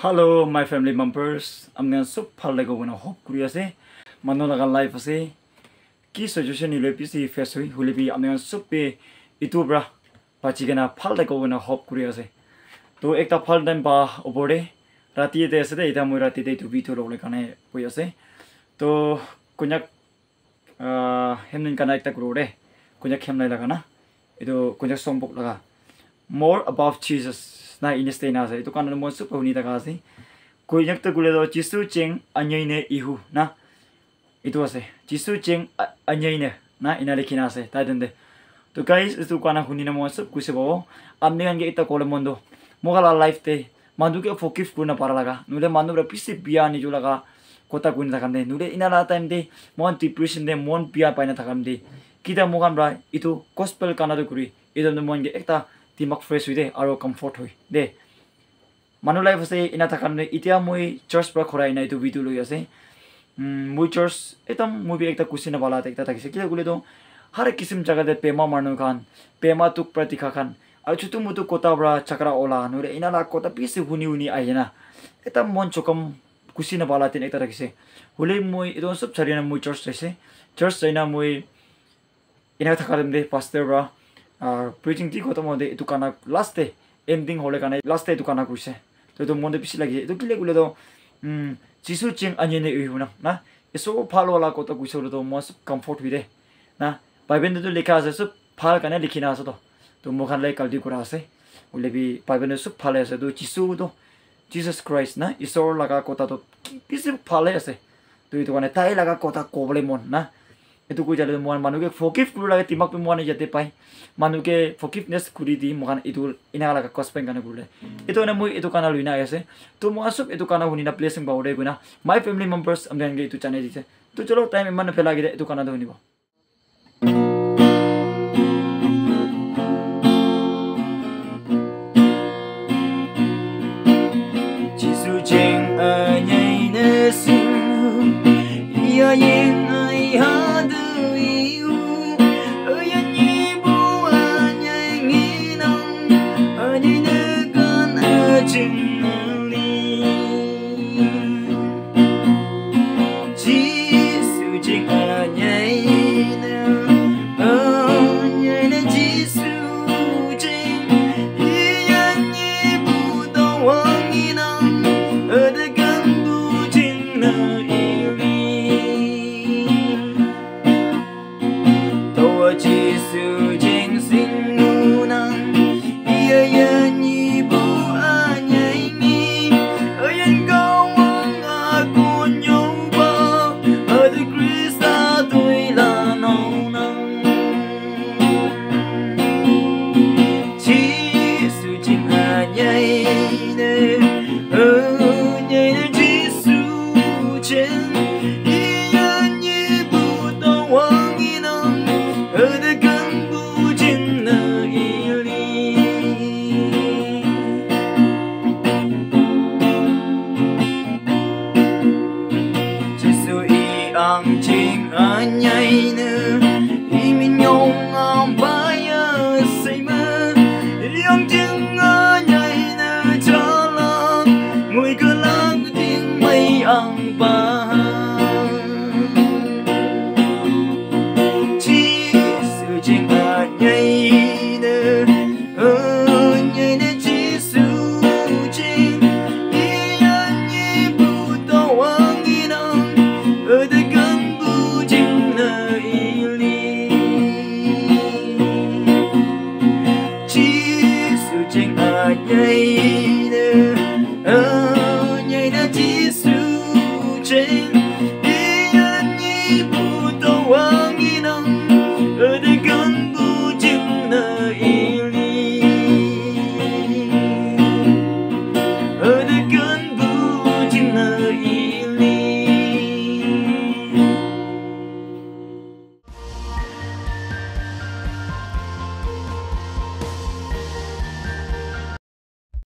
Hello, my family members. I'm going to soup palago when I hope Korea. Manola life say. Key suggestion you see first week will be I'm going to soup be itubra. Pachigana palago when I hope Korea. To ekta paldan ba obore. Rati de sede itamurati de to be to Rolecane. We say. To konyak hemnin connecta grore. Konyak hemna lagana. Ito konyak song book laga. More about Jesus. Na inistay na sa ito kanon mo sup huni ta kasi konyak ta guledo jisu cheng anyay ne ihu na ito ase jisu cheng anyay ne na inaliki na ase ta dende to guys ito kana huni na mo sup kuse bo amne gan ge ita kole mondo mogala life te mandu ke forgive kuna para laga nule mandu ra pisi biya ni julaga kota kun ta kamde nule inala time de mon depression de mon biya paina ta kamde kita mogan bra ito gospel kana do kuri ito no mon ge ekta timak fresh with aro comfort hoy de manu life say ina thakan ne itia moi church pra khorai na itu video loi ase moi church etam movie ekta kusina bala ekta thakise kile gule do har kisim jaga de pema marnu khan pema tuk pratikha khan aro chutu mutu kota bra chakra ola nure ina la kota pisi huni huni aina etam mon chokam kusina bala tin ekta thakise hule moi idon sub chariana moi church ase church jaina moi ina thakaram de pastor bra preaching ti koto mode itu kana last day ending hole kana last day itu kana kuise to monde pisi lagi itu kile gule do jisu ching anyene uhuna na eso phalo la koto kuise do mos comfort wide na bible do likha ase sub phal kana likhina ase to mokhan lai kaldi kura ase ule bi bible sub phale ase do jisu do Jesus Christ na isor laga kota to pisi phale ase to itu kana tai laga kota koble mon na itu ko jale mon manu ke forgive kuru laga timak pe mon jate pai manu ke forgiveness kuri di mokan itu ina laga gospel kana kuru itu na moi itu kana luina ase to mo asup itu kana huni na blessing ba ode guna my family members am dan ge itu chane dise to chalo time man phela ge itu kana do ni ba